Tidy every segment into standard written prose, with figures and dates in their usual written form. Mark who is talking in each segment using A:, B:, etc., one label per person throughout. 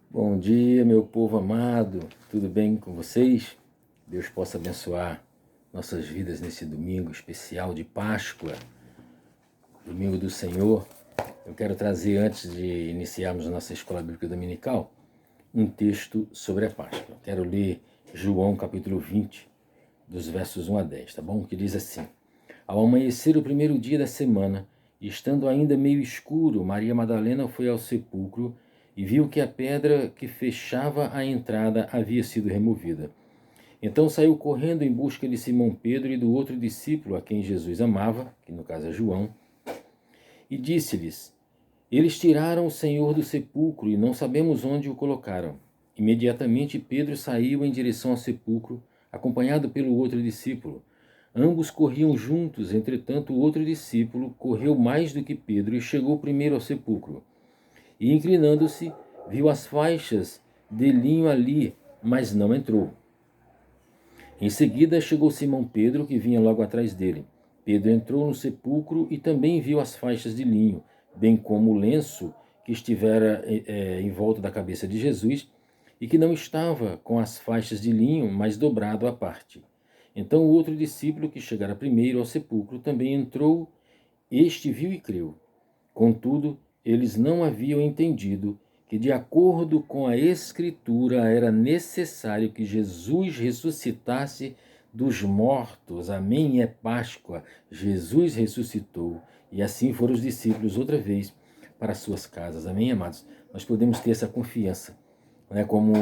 A: Bom dia, meu povo amado, tudo bem com vocês? Deus possa abençoar nossas vidas nesse domingo especial de Páscoa, domingo do Senhor. Eu quero trazer, antes de iniciarmos a nossa escola bíblica dominical, um texto sobre a Páscoa. Quero ler João capítulo 20, dos versos 1 a 10, tá bom? Que diz assim: Ao amanhecer o primeiro dia da semana, estando ainda meio escuro, Maria Madalena foi ao sepulcro e viu que a pedra que fechava a entrada havia sido removida. Então saiu correndo em busca de Simão Pedro e do outro discípulo a quem Jesus amava, que no caso é João, e disse-lhes: Eles tiraram o Senhor do sepulcro e não sabemos onde o colocaram. Imediatamente Pedro saiu em direção ao sepulcro, acompanhado pelo outro discípulo. Ambos corriam juntos, entretanto o outro discípulo correu mais do que Pedro e chegou primeiro ao sepulcro. E inclinando-se, viu as faixas de linho ali, mas não entrou. Em seguida chegou Simão Pedro, que vinha logo atrás dele. Pedro entrou no sepulcro e também viu as faixas de linho, bem como o lenço que estivera em volta da cabeça de Jesus e que não estava com as faixas de linho, mas dobrado à parte. Então o outro discípulo, que chegara primeiro ao sepulcro, também entrou. Este viu e creu. Contudo, eles não haviam entendido que, de acordo com a Escritura, era necessário que Jesus ressuscitasse dos mortos. Amém? É Páscoa. Jesus ressuscitou. E assim foram os discípulos outra vez para suas casas. Amém, amados? Nós podemos ter essa confiança. Não é como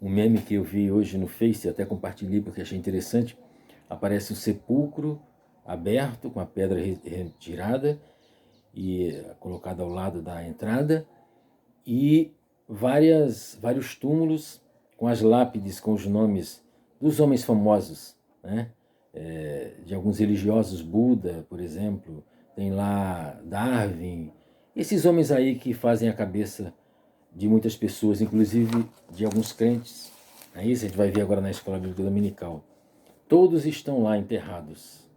A: um meme que eu vi hoje no Face, até compartilhei porque achei interessante. Aparece um sepulcro aberto, com a pedra retirada e colocada ao lado da entrada, e vários túmulos com as lápides, com os nomes dos homens famosos, né? De alguns religiosos, Buda, por exemplo, tem lá Darwin, esses homens aí que fazem a cabeça de muitas pessoas, inclusive de alguns crentes. É isso, a gente vai ver agora na escola bíblica dominical. Todos estão lá enterrados.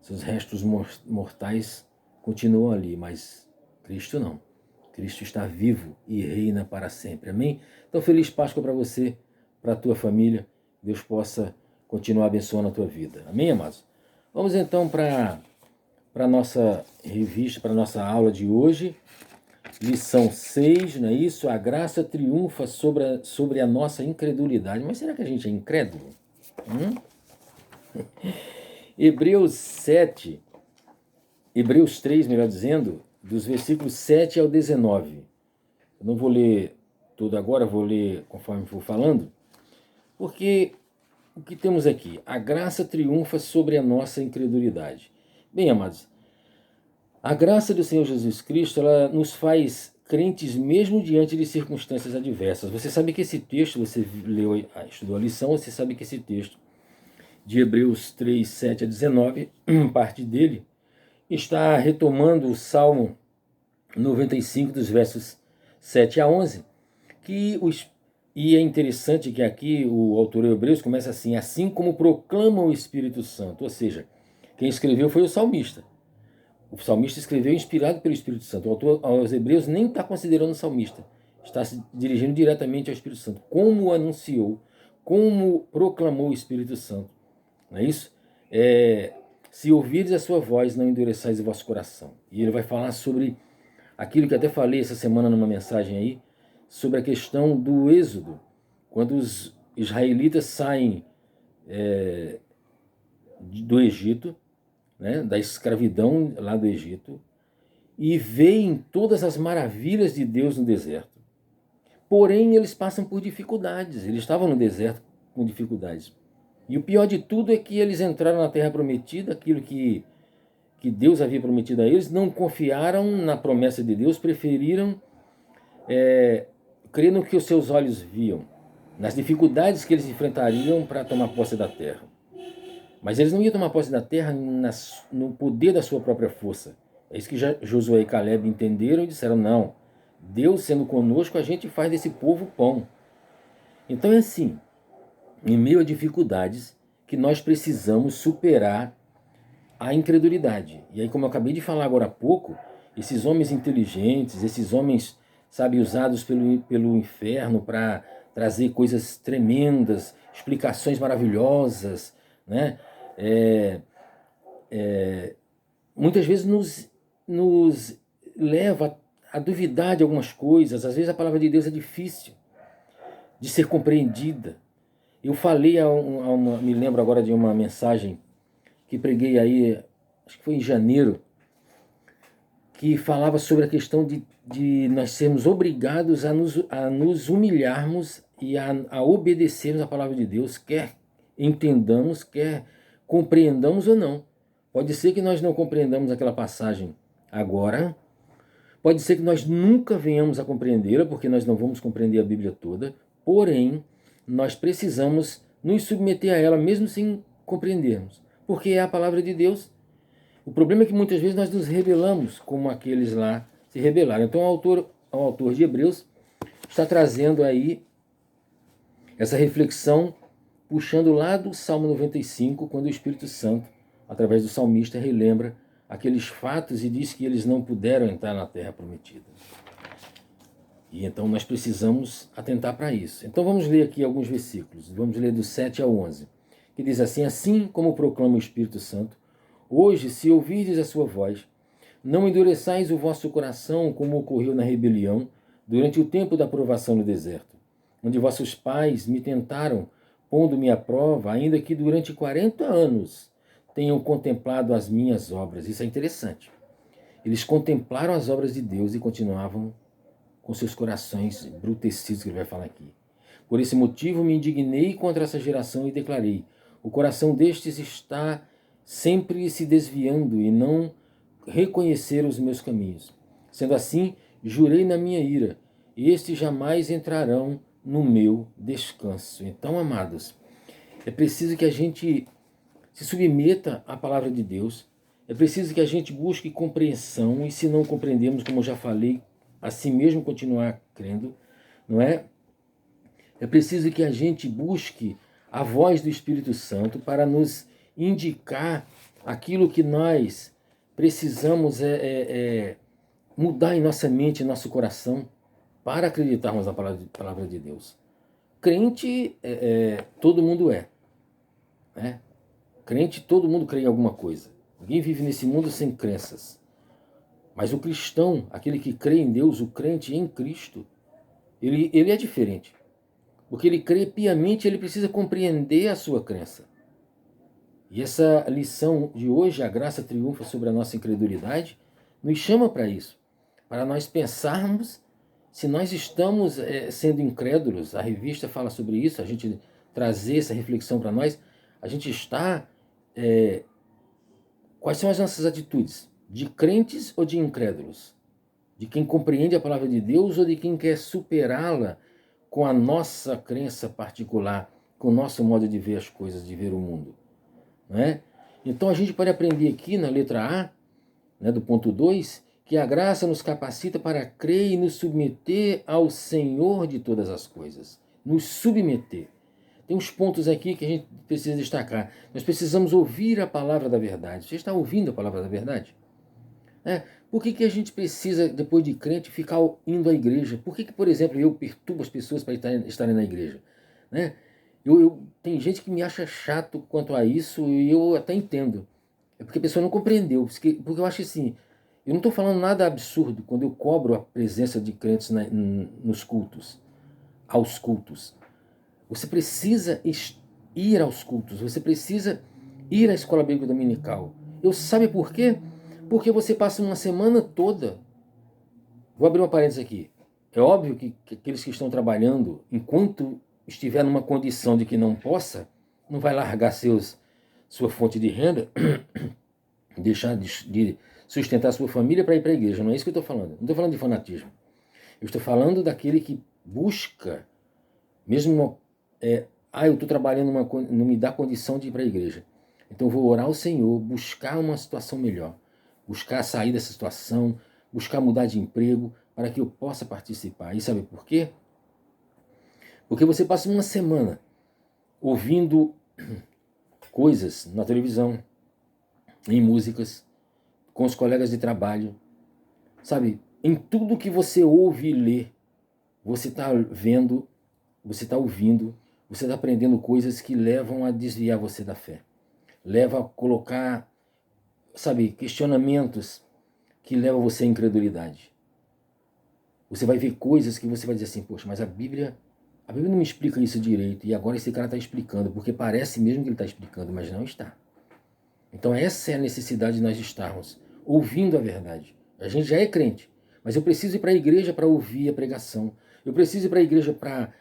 A: Seus restos mortais continuam ali, mas Cristo não. Cristo está vivo e reina para sempre. Amém? Então, feliz Páscoa para você, para a tua família. Deus possa continuar abençoando a tua vida. Amém, amados? Vamos então para a nossa revista, para a nossa aula de hoje. Lição 6, não é isso? A graça triunfa sobre a nossa incredulidade. Mas será que a gente é incrédulo? Hebreus 7, Hebreus 3, melhor dizendo, dos versículos 7 ao 19. Eu não vou ler tudo agora, vou ler conforme for falando, porque o que temos aqui? A graça triunfa sobre a nossa incredulidade. Bem, amados, a graça do Senhor Jesus Cristo, ela nos faz crentes mesmo diante de circunstâncias adversas. Você sabe que esse texto, você leu, estudou a lição, você sabe que esse texto de Hebreus 3, 7 a 19, parte dele, está retomando o Salmo 95, dos versos 7 a 11, e é interessante que aqui o autor Hebreus começa assim como proclama o Espírito Santo, ou seja, quem escreveu foi o salmista. O salmista escreveu inspirado pelo Espírito Santo. O autor aos Hebreus nem está considerando o salmista, está se dirigindo diretamente ao Espírito Santo. Como anunciou, como proclamou o Espírito Santo. Não é isso? Se ouvirdes a sua voz, não endureçais o vosso coração. E ele vai falar sobre aquilo que até falei essa semana numa mensagem aí, sobre a questão do êxodo, quando os israelitas saem do Egito, né, da escravidão lá do Egito, e veem todas as maravilhas de Deus no deserto. Porém, eles passam por dificuldades, eles estavam no deserto com dificuldades. E o pior de tudo é que eles entraram na terra prometida, aquilo que Deus havia prometido a eles, não confiaram na promessa de Deus, preferiram crer no que os seus olhos viam, nas dificuldades que eles enfrentariam para tomar posse da terra. Mas eles não iam tomar posse da terra no poder da sua própria força. É isso que Josué e Caleb entenderam e disseram: não, Deus sendo conosco, a gente faz desse povo pão. Então é assim, em meio a dificuldades, que nós precisamos superar a incredulidade. E aí, como eu acabei de falar agora há pouco, esses homens inteligentes, esses homens sabe, usados pelo inferno para trazer coisas tremendas, explicações maravilhosas, né? Muitas vezes nos leva a duvidar de algumas coisas. Às vezes a palavra de Deus é difícil de ser compreendida. Eu falei, me lembro agora de uma mensagem que preguei aí, acho que foi em janeiro, que falava sobre a questão de nós sermos obrigados a nos humilharmos e a obedecermos a palavra de Deus, quer entendamos, quer compreendamos ou não. Pode ser que nós não compreendamos aquela passagem agora, pode ser que nós nunca venhamos a compreendê-la, porque nós não vamos compreender a Bíblia toda, porém, nós precisamos nos submeter a ela, mesmo sem compreendermos, porque é a palavra de Deus. O problema é que muitas vezes nós nos rebelamos, como aqueles lá se rebelaram. Então, o autor de Hebreus está trazendo aí essa reflexão, puxando lá do Salmo 95, quando o Espírito Santo, através do salmista, relembra aqueles fatos e diz que eles não puderam entrar na terra prometida. E então nós precisamos atentar para isso. Então vamos ler aqui alguns versículos. Vamos ler do 7 ao 11, que diz assim: assim como proclama o Espírito Santo, hoje, se ouvirdes a sua voz, não endureçais o vosso coração, como ocorreu na rebelião, durante o tempo da provação no deserto, onde vossos pais me tentaram, pondo-me à prova, ainda que durante 40 anos tenham contemplado as minhas obras. Isso é interessante. Eles contemplaram as obras de Deus e continuavam com seus corações embrutecidos, que ele vai falar aqui. Por esse motivo me indignei contra essa geração e declarei: o coração destes está sempre se desviando e não reconheceram os meus caminhos. Sendo assim, jurei na minha ira, estes jamais entrarão no meu descanso. Então, amados, é preciso que a gente se submeta à palavra de Deus, é preciso que a gente busque compreensão, e se não compreendemos, como eu já falei, assim mesmo continuar crendo, não é? É preciso que a gente busque a voz do Espírito Santo para nos indicar aquilo que nós precisamos mudar em nossa mente, em nosso coração, para acreditarmos na palavra de Deus. Crente, todo mundo é, né? Crente, todo mundo crê em alguma coisa. Ninguém vive nesse mundo sem crenças. Mas o cristão, aquele que crê em Deus, o crente em Cristo, ele é diferente. Porque ele crê piamente, ele precisa compreender a sua crença. E essa lição de hoje, a graça triunfa sobre a nossa incredulidade, nos chama para isso. Para nós pensarmos se nós estamos sendo incrédulos. A revista fala sobre isso, a gente trazer essa reflexão para nós. A gente está... quais são as nossas atitudes? De crentes ou de incrédulos? De quem compreende a palavra de Deus ou de quem quer superá-la com a nossa crença particular, com o nosso modo de ver as coisas, de ver o mundo? Não é? Então a gente pode aprender aqui na letra A, né, do ponto 2, que a graça nos capacita para crer e nos submeter ao Senhor de todas as coisas. Nos submeter. Tem uns pontos aqui que a gente precisa destacar. Nós precisamos ouvir a palavra da verdade. Você está ouvindo a palavra da verdade? Por que a gente precisa, depois de crente, ficar indo à igreja? Por que por exemplo, eu perturbo as pessoas para estarem na igreja? Né? Tem gente que me acha chato quanto a isso e eu até entendo. É porque a pessoa não compreendeu. Porque eu acho assim, eu não estou falando nada absurdo quando eu cobro a presença de crentes nos cultos, aos cultos. Você precisa ir aos cultos, você precisa ir à escola bíblica dominical. Sabe por quê? Porque você passa uma semana toda. Vou abrir uma parênteses aqui. É óbvio que aqueles que estão trabalhando, enquanto estiver numa condição de que não possa, não vai largar sua fonte de renda, deixar de sustentar sua família para ir para a igreja. Não é isso que eu estou falando. Não estou falando de fanatismo. Eu estou falando daquele que busca, mesmo... eu estou trabalhando, não me dá condição de ir para a igreja. Então eu vou orar ao Senhor, buscar uma situação melhor. Buscar sair dessa situação, buscar mudar de emprego, para que eu possa participar. E sabe por quê? Porque você passa uma semana ouvindo coisas na televisão, em músicas, com os colegas de trabalho, sabe? Em tudo que você ouve e lê, você está vendo, você está ouvindo, você está aprendendo coisas que levam a desviar você da fé. Leva a colocar, sabe, questionamentos que levam você à incredulidade. Você vai ver coisas que você vai dizer assim, poxa, mas a Bíblia não me explica isso direito, e agora esse cara está explicando, porque parece mesmo que ele está explicando, mas não está. Então essa é a necessidade de nós estarmos ouvindo a verdade. A gente já é crente, mas eu preciso ir para a igreja para ouvir a pregação. Eu preciso ir para a igreja para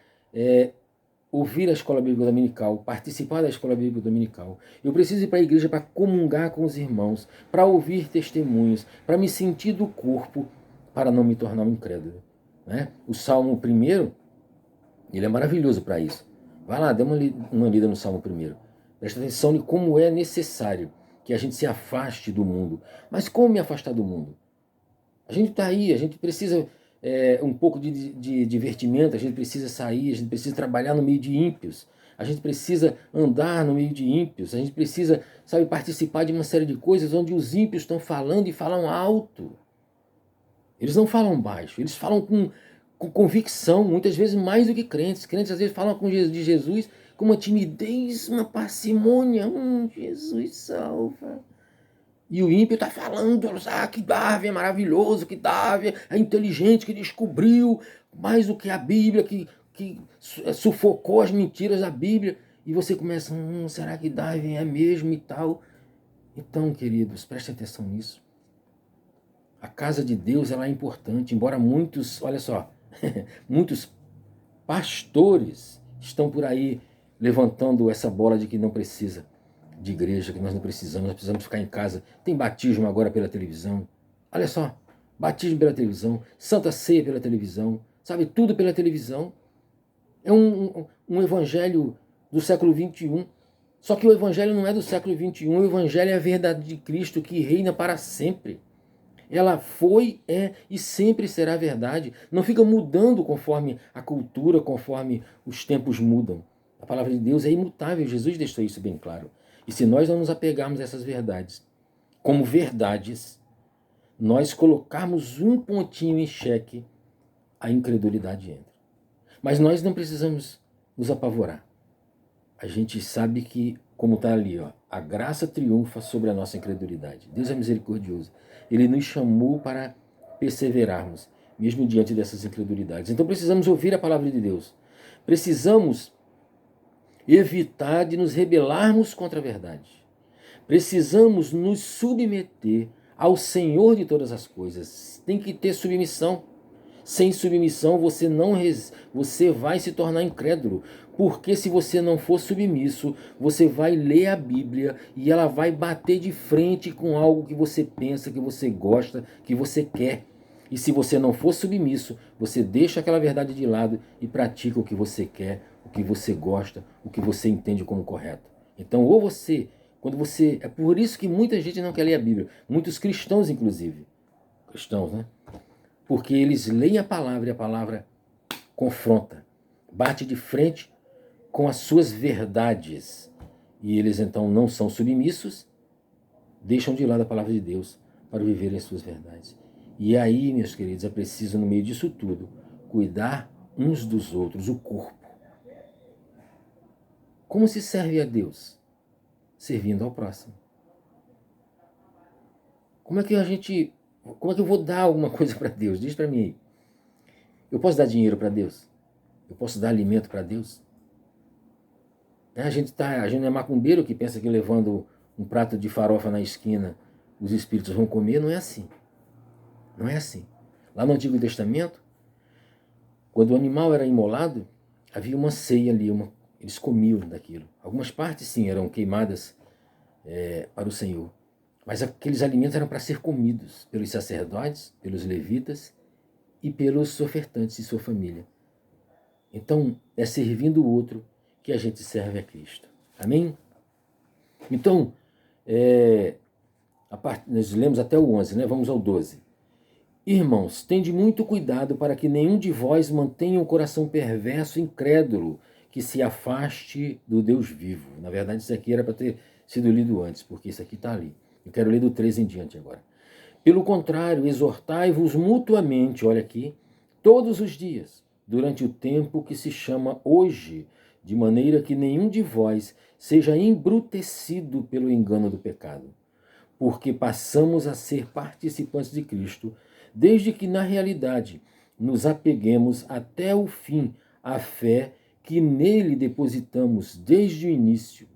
A: ouvir a escola bíblica dominical, participar da escola bíblica dominical. Eu preciso ir para a igreja para comungar com os irmãos, para ouvir testemunhos, para me sentir do corpo, para não me tornar um incrédulo. Né? O Salmo 1, ele é maravilhoso para isso. Vai lá, dê uma lida no Salmo 1. Presta atenção em como é necessário que a gente se afaste do mundo. Mas como me afastar do mundo? A gente está aí, a gente precisa um pouco de divertimento, a gente precisa sair, a gente precisa trabalhar no meio de ímpios, a gente precisa andar no meio de ímpios, a gente precisa, sabe, participar de uma série de coisas onde os ímpios estão falando e falam alto. Eles não falam baixo, eles falam com convicção, muitas vezes mais do que crentes. Crentes às vezes falam de Jesus com uma timidez, uma parcimônia. Jesus salva. E o ímpio está falando, que Darwin é maravilhoso, que Darwin é inteligente, que descobriu mais do que a Bíblia, que sufocou as mentiras da Bíblia. E você começa, será que Darwin é mesmo e tal? Então, queridos, prestem atenção nisso. A casa de Deus ela é importante, embora muitos, olha só, muitos pastores estão por aí levantando essa bola de que não precisa de igreja, que nós precisamos ficar em casa. Tem batismo agora pela televisão. Olha só, batismo pela televisão, Santa Ceia pela televisão, sabe, tudo pela televisão. É um evangelho do século XXI. Só que o evangelho não é do século XXI, o evangelho é a verdade de Cristo que reina para sempre. Ela foi, é e sempre será verdade. Não fica mudando conforme a cultura, conforme os tempos mudam. A palavra de Deus é imutável, Jesus deixou isso bem claro. E se nós não nos apegarmos a essas verdades como verdades, nós colocarmos um pontinho em xeque, a incredulidade entra. Mas nós não precisamos nos apavorar. A gente sabe que, como está ali, ó, a graça triunfa sobre a nossa incredulidade. Deus é misericordioso. Ele nos chamou para perseverarmos, mesmo diante dessas incredulidades. Então precisamos ouvir a palavra de Deus. Precisamos evitar de nos rebelarmos contra a verdade. Precisamos nos submeter ao Senhor de todas as coisas. Tem que ter submissão. Sem submissão você vai se tornar incrédulo, porque se você não for submisso, você vai ler a Bíblia e ela vai bater de frente com algo que você pensa, que você gosta, que você quer. E se você não for submisso, você deixa aquela verdade de lado e pratica o que você quer, o que você gosta, o que você entende como correto. Então, é por isso que muita gente não quer ler a Bíblia, muitos cristãos inclusive, cristãos, né? Porque eles leem a palavra e a palavra confronta, bate de frente com as suas verdades. E eles então não são submissos, deixam de lado a palavra de Deus para viverem as suas verdades. E aí, meus queridos, é preciso, no meio disso tudo, cuidar uns dos outros, o corpo. Como se serve a Deus? Servindo ao próximo. Como é que eu vou dar alguma coisa para Deus? Diz para mim aí. Eu posso dar dinheiro para Deus? Eu posso dar alimento para Deus? A gente não é macumbeiro que pensa que levando um prato de farofa na esquina os espíritos vão comer. Não é assim. Não é assim. Lá no Antigo Testamento, quando o animal era imolado, havia uma ceia ali, eles comiam daquilo. Algumas partes, sim, eram queimadas para o Senhor. Mas aqueles alimentos eram para ser comidos pelos sacerdotes, pelos levitas e pelos ofertantes e sua família. Então, é servindo o outro que a gente serve a Cristo. Amém? Então, nós lemos até o 11, né? Vamos ao 12. Irmãos, tende muito cuidado para que nenhum de vós mantenha um coração perverso e incrédulo que se afaste do Deus vivo. Na verdade, isso aqui era para ter sido lido antes, porque isso aqui está ali. Eu quero ler do 13 em diante agora. Pelo contrário, exortai-vos mutuamente, olha aqui, todos os dias, durante o tempo que se chama hoje, de maneira que nenhum de vós seja embrutecido pelo engano do pecado, porque passamos a ser participantes de Cristo, desde que, na realidade, nos apeguemos até o fim à fé que nele depositamos desde o início.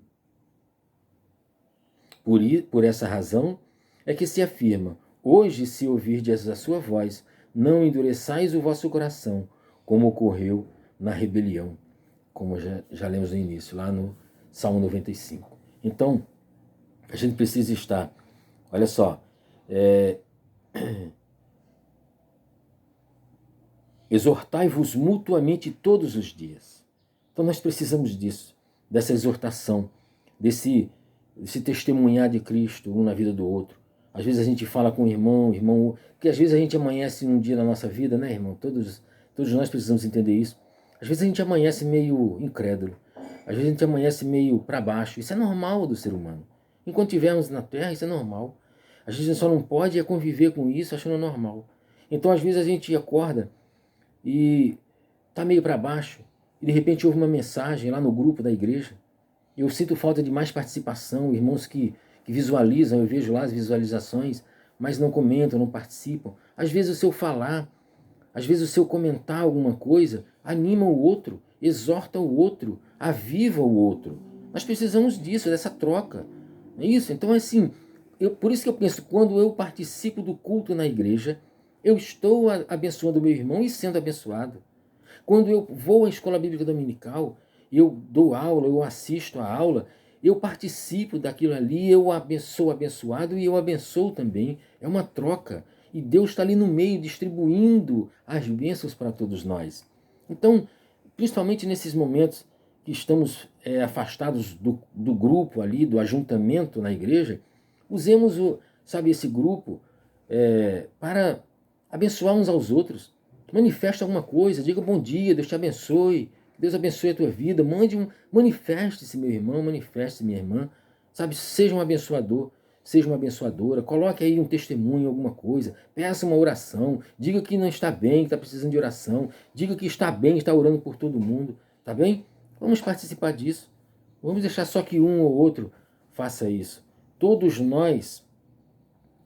A: Por essa razão é que se afirma: hoje, se ouvirdes a sua voz, não endureçais o vosso coração, como ocorreu na rebelião, como já lemos no início, lá no Salmo 95. Então, a gente precisa estar, olha só, exortai-vos mutuamente todos os dias. Então nós precisamos disso, dessa exortação, desse testemunhar de Cristo um na vida do outro. Às vezes a gente fala com o irmão, que às vezes a gente amanhece num dia na nossa vida, né, irmão? Todos nós precisamos entender isso. Às vezes a gente amanhece meio incrédulo, às vezes a gente amanhece meio para baixo. Isso é normal do ser humano. Enquanto estivermos na Terra, isso é normal. Às vezes a gente só não pode conviver com isso achando normal. Então às vezes a gente acorda e está meio para baixo, e de repente houve uma mensagem lá no grupo da igreja. Eu sinto falta de mais participação, irmãos que visualizam, eu vejo lá as visualizações, mas não comentam, não participam. Às vezes o seu falar, às vezes o seu comentar alguma coisa, anima o outro, exorta o outro, aviva o outro. Nós precisamos disso, dessa troca. É isso? Então, assim, por isso que eu penso, quando eu participo do culto na igreja, eu estou abençoando o meu irmão e sendo abençoado. Quando eu vou à escola bíblica dominical, eu dou aula, eu assisto a aula, eu participo daquilo ali, eu sou abençoado e eu abençoo também. É uma troca. E Deus está ali no meio, distribuindo as bênçãos para todos nós. Então, principalmente nesses momentos que estamos afastados do grupo ali, do ajuntamento na igreja, usemos esse grupo para abençoar uns aos outros. Manifeste alguma coisa, diga bom dia, Deus te abençoe, Deus abençoe a tua vida, manifeste-se, meu irmão, manifeste-se, minha irmã, seja um abençoador, seja uma abençoadora, coloque aí um testemunho, alguma coisa, peça uma oração, diga que não está bem, que está precisando de oração, diga que está bem, está orando por todo mundo, tá bem? Vamos participar disso, vamos deixar só que um ou outro faça isso. Todos nós,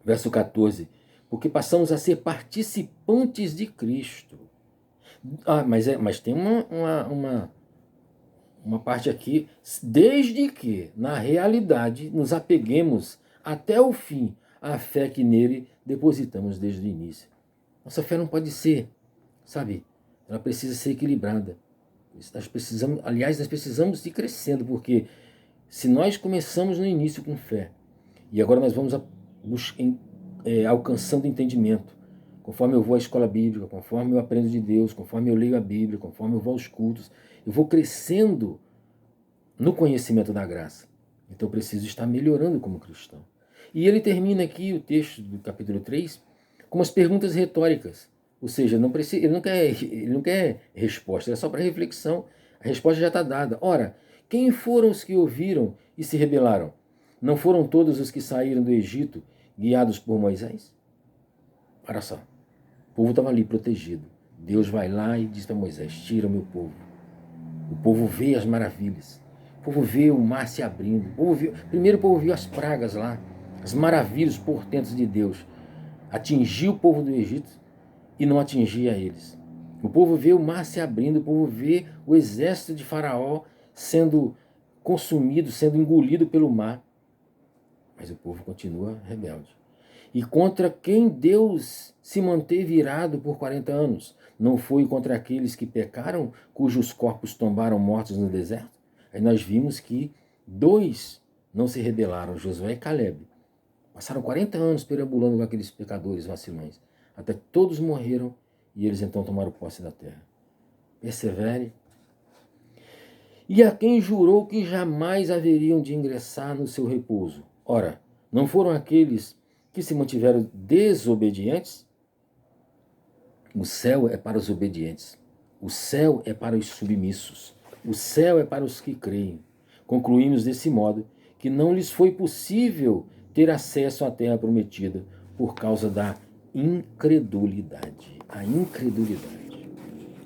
A: verso 14, porque passamos a ser participantes de Cristo. Mas tem uma parte aqui, desde que, na realidade, nos apeguemos até o fim à fé que nele depositamos desde o início. Nossa fé não pode ser, ela precisa ser equilibrada. Nós precisamos ir crescendo, porque se nós começamos no início com fé, e agora nós vamos alcançando entendimento, conforme eu vou à escola bíblica, conforme eu aprendo de Deus, conforme eu leio a Bíblia, conforme eu vou aos cultos, eu vou crescendo no conhecimento da graça. Então eu preciso estar melhorando como cristão. E ele termina aqui o texto do capítulo 3 com umas perguntas retóricas. Ou seja, ele não quer resposta, é só para reflexão. A resposta já está dada. Ora, quem foram os que ouviram e se rebelaram? Não foram todos os que saíram do Egito guiados por Moisés? Olha só, o povo estava ali protegido. Deus vai lá e diz para Moisés: tira o meu povo. O povo vê as maravilhas. O povo vê o mar se abrindo. Primeiro o povo viu as pragas lá, as maravilhas, os portentos de Deus. Atingiu o povo do Egito e não atingia eles. O povo vê o mar se abrindo, o povo vê o exército de Faraó sendo consumido, sendo engolido pelo mar. Mas o povo continua rebelde. E contra quem Deus se manteve irado por 40 anos? Não foi contra aqueles que pecaram, cujos corpos tombaram mortos no deserto? Aí nós vimos que 2 não se rebelaram, Josué e Caleb. Passaram 40 anos perambulando com aqueles pecadores vacilões, até que todos morreram e eles então tomaram posse da terra. Persevere. E a quem jurou que jamais haveriam de ingressar no seu repouso? Ora, não foram aqueles que se mantiveram desobedientes? O céu é para os obedientes. O céu é para os submissos. O céu é para os que creem. Concluímos desse modo que não lhes foi possível ter acesso à terra prometida, por causa da incredulidade. A incredulidade.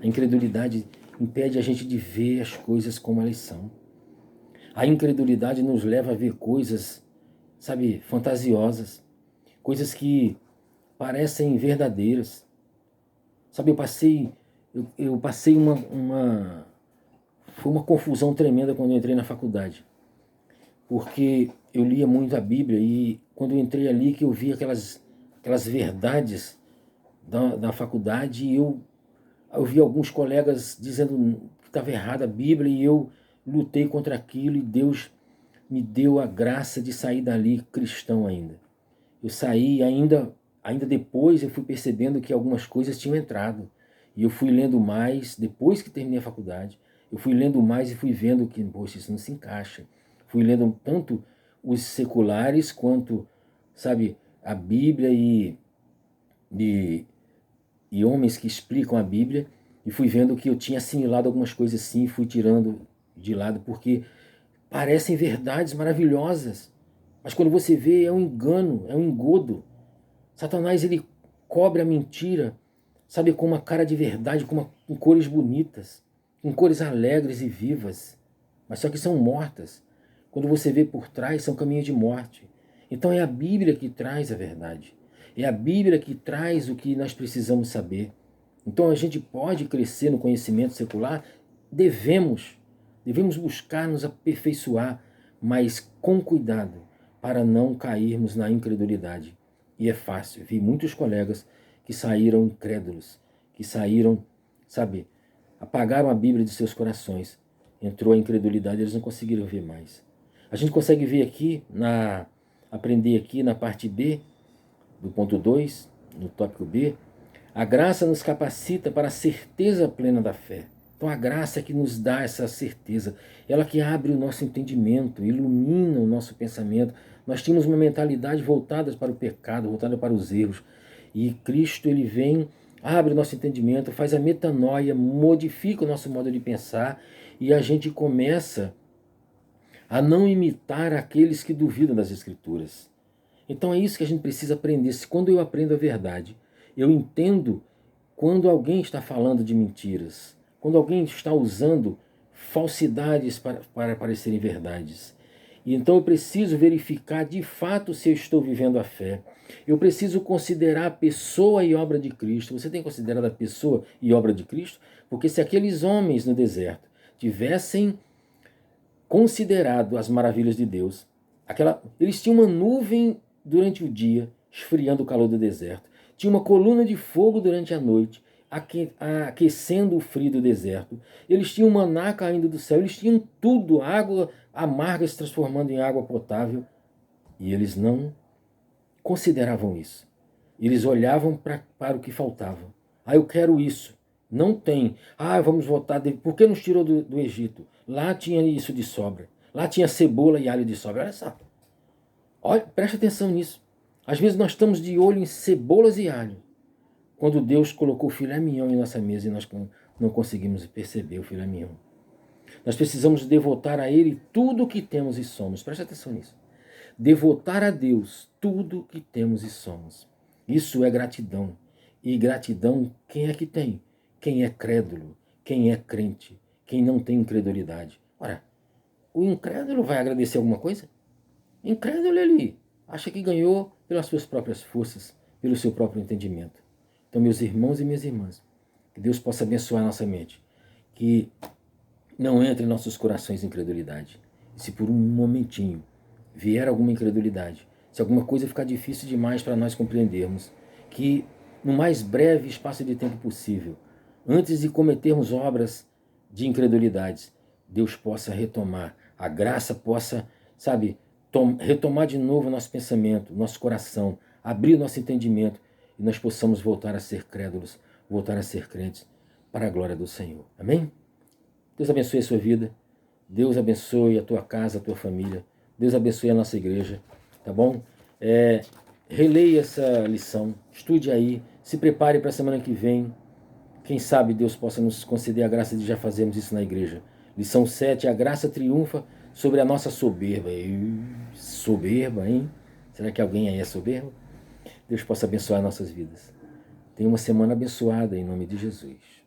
A: A incredulidade impede a gente de ver as coisas como elas são. A incredulidade nos leva a ver coisas, sabe, fantasiosas, coisas que parecem verdadeiras. Sabe, eu passei foi uma confusão tremenda quando eu entrei na faculdade, porque eu lia muito a Bíblia e quando eu entrei ali que eu vi aquelas verdades da faculdade, e eu vi alguns colegas dizendo que estava errada a Bíblia, e eu lutei contra aquilo, e Deus me deu a graça de sair dali cristão ainda. Eu saí ainda depois, eu fui percebendo que algumas coisas tinham entrado, e eu fui lendo mais, depois que terminei a faculdade, eu fui lendo mais e fui vendo que, poxa, isso não se encaixa. Fui lendo tanto os seculares quanto, sabe, a Bíblia e homens que explicam a Bíblia, e fui vendo que eu tinha assimilado algumas coisas assim, e fui tirando de lado, porque parecem verdades maravilhosas, mas quando você vê, é um engano, é um engodo. Satanás, ele cobre a mentira, sabe, com uma cara de verdade, com cores bonitas, com cores alegres e vivas, mas só que são mortas. Quando você vê por trás, são caminhos de morte. Então é a Bíblia que traz a verdade. É a Bíblia que traz o que nós precisamos saber. Então a gente pode crescer no conhecimento secular, devemos buscar nos aperfeiçoar, mas com cuidado, para não cairmos na incredulidade. E é fácil, vi muitos colegas que saíram incrédulos, que saíram, sabe, apagaram a Bíblia de seus corações. Entrou a incredulidade, eles não conseguiram ver mais. A gente consegue ver aqui, aprender aqui na parte B, do ponto 2, no tópico B, a graça nos capacita para a certeza plena da fé. Então a graça é que nos dá essa certeza, ela que abre o nosso entendimento, ilumina o nosso pensamento. Nós tínhamos uma mentalidade voltada para o pecado, voltada para os erros, e Cristo, ele vem, abre o nosso entendimento, faz a metanoia, modifica o nosso modo de pensar, e a gente começa a não imitar aqueles que duvidam das Escrituras. Então é isso que a gente precisa aprender. Quando eu aprendo a verdade, eu entendo quando alguém está falando de mentiras, quando alguém está usando falsidades para parecerem verdades. E então eu preciso verificar de fato se eu estou vivendo a fé. Eu preciso considerar a pessoa e obra de Cristo. Você tem considerado a pessoa e obra de Cristo? Porque se aqueles homens no deserto tivessem considerado as maravilhas de Deus, eles tinham uma nuvem durante o dia, esfriando o calor do deserto. Tinha uma coluna de fogo durante a noite, aquecendo o frio do deserto. Eles tinham maná caindo do céu, eles tinham tudo, água amarga se transformando em água potável. E eles não consideravam isso. Eles olhavam para o que faltava. Eu quero isso. Não tem. Vamos voltar. Por que nos tirou do Egito? Lá tinha isso de sobra. Lá tinha cebola e alho de sobra. Olha só. Olha, preste atenção nisso. Às vezes nós estamos de olho em cebolas e alho, quando Deus colocou o filé mignon em nossa mesa e nós não conseguimos perceber o filé mignon. Nós precisamos devotar a Ele tudo o que temos e somos. Preste atenção nisso. Devotar a Deus tudo o que temos e somos. Isso é gratidão. E gratidão, quem é que tem? Quem é crédulo, quem é crente, quem não tem incredulidade. Ora, o incrédulo vai agradecer alguma coisa? O incrédulo, ele acha que ganhou pelas suas próprias forças, pelo seu próprio entendimento. Então, meus irmãos e minhas irmãs, que Deus possa abençoar nossa mente, que não entre em nossos corações incredulidade. E se por um momentinho vier alguma incredulidade, se alguma coisa ficar difícil demais para nós compreendermos, que no mais breve espaço de tempo possível, antes de cometermos obras de incredulidades, Deus possa retomar, a graça possa, retomar de novo o nosso pensamento, nosso coração, abrir o nosso entendimento e nós possamos voltar a ser crédulos, voltar a ser crentes para a glória do Senhor. Amém? Deus abençoe a sua vida, Deus abençoe a tua casa, a tua família, Deus abençoe a nossa igreja, tá bom? Releia essa lição, estude aí, se prepare para a semana que vem. Quem sabe Deus possa nos conceder a graça de já fazermos isso na igreja. Lição 7, a graça triunfa sobre a nossa soberba. Soberba, hein? Será que alguém aí é soberbo? Deus possa abençoar nossas vidas. Tenha uma semana abençoada em nome de Jesus.